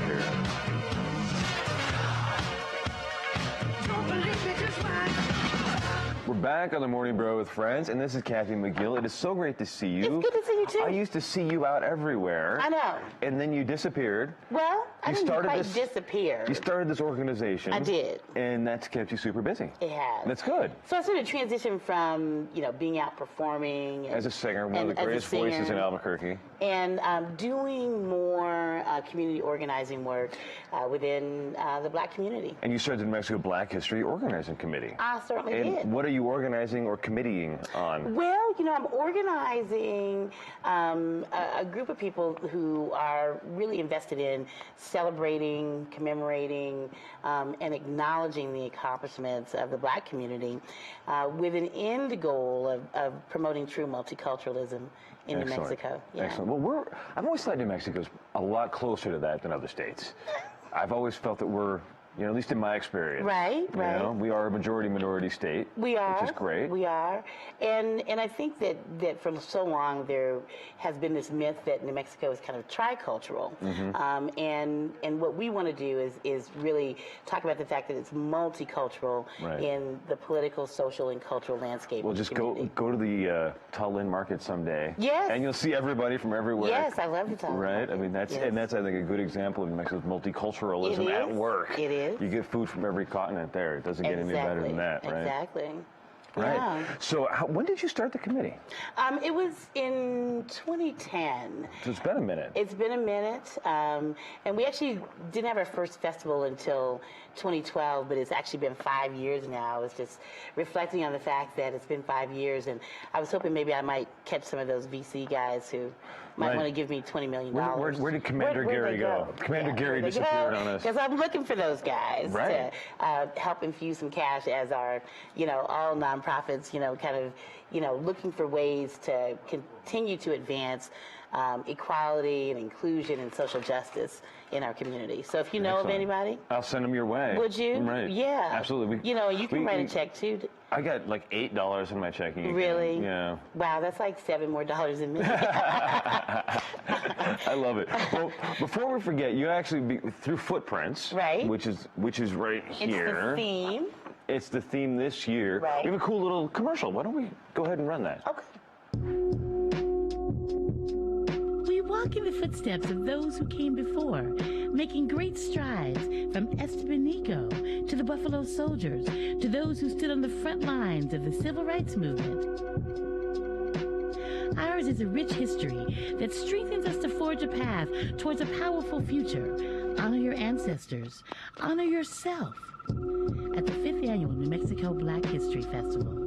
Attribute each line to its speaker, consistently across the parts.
Speaker 1: here. We're back on the Morning Brew with friends, and this is Cathy McGill. It is so great to see you.
Speaker 2: It's good to see you, too.
Speaker 1: I used to see you out everywhere.
Speaker 2: I know.
Speaker 1: And then you disappeared.
Speaker 2: Well, I didn't quite disappear.
Speaker 1: You started this organization.
Speaker 2: I did.
Speaker 1: And that's kept you super busy.
Speaker 2: It has.
Speaker 1: That's good.
Speaker 2: So I sort of transitioned from, being out performing.
Speaker 1: As a singer, one of the greatest voices in Albuquerque.
Speaker 2: And doing more community organizing work within the Black community.
Speaker 1: And you started the New Mexico Black History Organizing Committee.
Speaker 2: I certainly did.
Speaker 1: What are you organizing or committeeing on?
Speaker 2: Well, I'm organizing a group of people who are really invested in celebrating, commemorating, and acknowledging the accomplishments of the Black community with an end goal of promoting true multiculturalism in New Mexico. Yeah.
Speaker 1: Excellent. Well, I've always thought New Mexico's a lot closer to that than other states. I've always felt that we're, at least in my experience.
Speaker 2: Right.
Speaker 1: We are a majority-minority state.
Speaker 2: We are.
Speaker 1: Which is great.
Speaker 2: We are. And I think that for so long there has been this myth that New Mexico is kind of tricultural. Mm-hmm. And what we want to do is really talk about the fact that it's multicultural in the political, social, and cultural landscape.
Speaker 1: Well, just go to the Tullin Market someday.
Speaker 2: Yes.
Speaker 1: And you'll see everybody from everywhere.
Speaker 2: Yes, I love the Tullin
Speaker 1: Market. I mean, that's I think, a good example of New Mexico's multiculturalism at work.
Speaker 2: It is.
Speaker 1: You get food from every continent there. It doesn't get any better than that, right?
Speaker 2: Exactly.
Speaker 1: Right.
Speaker 2: Yeah.
Speaker 1: So when did you start the committee?
Speaker 2: It was in 2010.
Speaker 1: So it's been a minute.
Speaker 2: It's been a minute. And we actually didn't have our first festival until 2012, but it's actually been 5 years now. I was just reflecting on the fact that it's been 5 years, and I was hoping maybe I might catch some of those VC guys who might want to give me $20 million.
Speaker 1: Where did Commander Gary go? Commander Gary disappeared on us.
Speaker 2: Because I'm looking for those guys to help infuse some cash as our, all nonprofits, kind of, looking for ways to continue to advance equality and inclusion and social justice in our community. So if you know of anybody,
Speaker 1: I'll send them your way.
Speaker 2: Would you?
Speaker 1: Right.
Speaker 2: Yeah.
Speaker 1: Absolutely.
Speaker 2: You can write a check too.
Speaker 1: I got like $8 in my checking account.
Speaker 2: Really?
Speaker 1: Yeah.
Speaker 2: Wow, that's like $7 more than me.
Speaker 1: I love it. Well, before we forget, you actually through Footprints,
Speaker 2: right?
Speaker 1: Which is right here.
Speaker 2: It's the theme.
Speaker 1: It's the theme this year.
Speaker 2: Right.
Speaker 1: We have a cool little commercial. Why don't we go ahead and run that?
Speaker 2: Okay.
Speaker 3: We walk in the footsteps of those who came before, making great strides from Estebanico to the Buffalo Soldiers to those who stood on the front lines of the Civil Rights Movement. Ours is a rich history that strengthens us to forge a path towards a powerful future. Honor your ancestors. Honor yourself. At the 5th Annual New Mexico Black History Festival.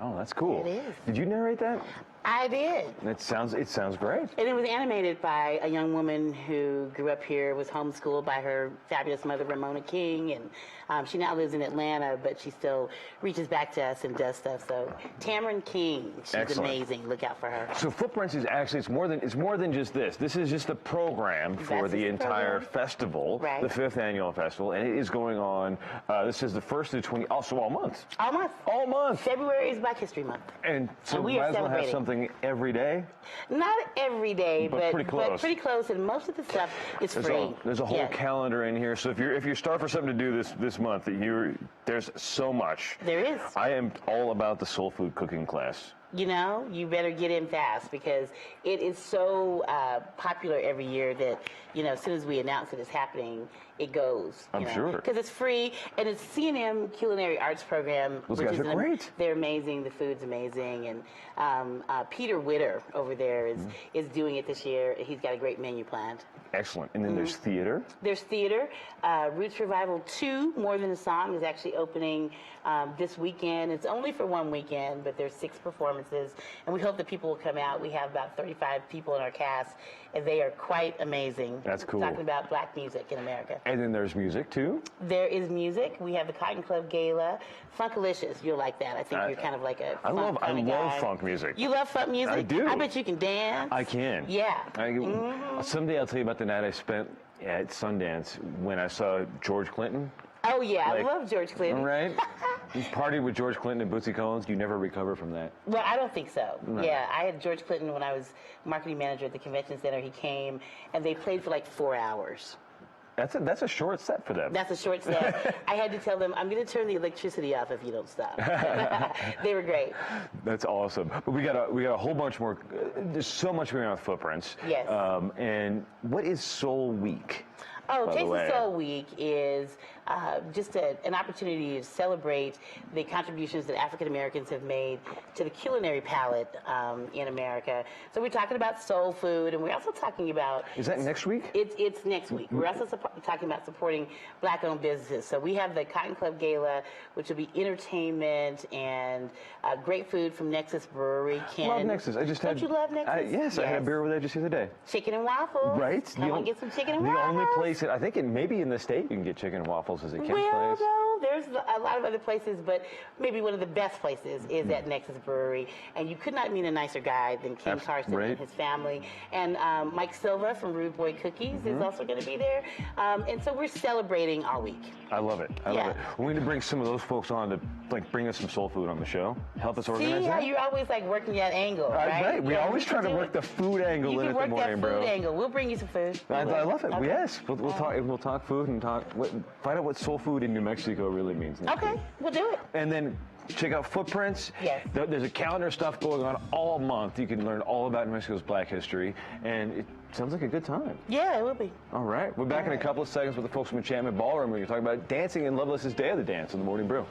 Speaker 1: Oh, that's cool.
Speaker 2: It is.
Speaker 1: Did you narrate that?
Speaker 2: I did.
Speaker 1: It sounds great.
Speaker 2: And it was animated by a young woman who grew up here, was homeschooled by her fabulous mother, Ramona King, and she now lives in Atlanta, but she still reaches back to us and does stuff. So Tamron King, she's amazing. Look out for her.
Speaker 1: So Footprints is actually it's more than just this. This is just the program for the entire festival, the 5th annual festival, and it is going on. This is the 1st to the 20th, also all month.
Speaker 2: All month.
Speaker 1: All month.
Speaker 2: February is Black History Month.
Speaker 1: And so
Speaker 2: we
Speaker 1: might
Speaker 2: are
Speaker 1: as well have
Speaker 2: celebrating
Speaker 1: something every day?
Speaker 2: Not every day, but
Speaker 1: pretty close.
Speaker 2: But pretty close, and most of the stuff is free.
Speaker 1: There's a whole calendar in here. So if you're starved for something to do this month, there's so much.
Speaker 2: There is.
Speaker 1: I am all about the soul food cooking class.
Speaker 2: You better get in fast because it is so popular every year that, as soon as we announce that it's happening, it goes.
Speaker 1: I'm sure.
Speaker 2: Because it's free, and it's C&M Culinary Arts Program.
Speaker 1: Those guys are great.
Speaker 2: They're amazing. The food's amazing. And Peter Witter over there is doing it this year. He's got a great menu planned.
Speaker 1: Excellent. And then there's theater.
Speaker 2: There's theater. Roots Revival 2, More Than a Song, is actually opening this weekend. It's only for one weekend, but there's 6 performances, and we hope that people will come out. We have about 35 people in our cast, and they are quite amazing.
Speaker 1: That's cool.
Speaker 2: Talking about Black music in America.
Speaker 1: And then there's music, too?
Speaker 2: There is music. We have the Cotton Club Gala. Funkalicious, you'll like that. I think you're kind of like a funk kind of guy.
Speaker 1: I love funk music.
Speaker 2: You love funk music?
Speaker 1: I do.
Speaker 2: I bet you can dance.
Speaker 1: I can.
Speaker 2: Yeah.
Speaker 1: Someday I'll tell you about the night I spent at Sundance when I saw George Clinton.
Speaker 2: Oh, yeah. I love George Clinton.
Speaker 1: Right? You partied with George Clinton and Bootsy Collins. You never recover from that.
Speaker 2: Well, I don't think so.
Speaker 1: No.
Speaker 2: Yeah, I had George Clinton when I was marketing manager at the convention center. He came, and they played for like 4 hours.
Speaker 1: That's a short set for them.
Speaker 2: That's a short set. I had to tell them, I'm going to turn the electricity off if you don't stop. They were great.
Speaker 1: That's awesome. But we got a whole bunch more. There's so much going on with Footprints.
Speaker 2: Yes.
Speaker 1: And what is Soul Week?
Speaker 2: Oh, Taste of Soul Week is just an opportunity to celebrate the contributions that African Americans have made to the culinary palette in America. So we're talking about soul food, and we're also talking about...
Speaker 1: Is that next week?
Speaker 2: It's next week. We're also talking about supporting Black-owned businesses. So we have the Cotton Club Gala, which will be entertainment and great food from Nexus Brewery.
Speaker 1: Love Nexus. Don't
Speaker 2: you love Nexus?
Speaker 1: Yes, I had a beer over there just the other day.
Speaker 2: Chicken and waffles.
Speaker 1: Right.
Speaker 2: Come on, get some chicken and waffles.
Speaker 1: The only place I think maybe in the state you can get chicken and waffles is at Kim's place.
Speaker 2: No, there's a lot of other places, but maybe one of the best places is at Nexus Brewery. And you could not meet a nicer guy than Kim Carson and his family. And Mike Silva from Rude Boy Cookies is also going to be there. And so we're celebrating all week.
Speaker 1: I love it. I love it. We need to bring some of those folks on to bring us some soul food on the show. Help us organize that.
Speaker 2: See how you're always working that angle, right?
Speaker 1: We always try to work the food angle in at the morning, bro.
Speaker 2: You can work that food angle. We'll bring you some food.
Speaker 1: I love it. Okay. Yes, we'll talk food and find out what soul food in New Mexico really means.
Speaker 2: Okay, we'll do it.
Speaker 1: And then check out Footprints.
Speaker 2: Yes.
Speaker 1: There's a calendar of stuff going on all month. You can learn all about New Mexico's Black history, and it sounds like a good time.
Speaker 2: Yeah, it will be.
Speaker 1: All right. We're back in a couple of seconds with the folks from Enchantment Ballroom. We're going to talk about dancing in Loveless's Day of the Dance on the Morning Brew.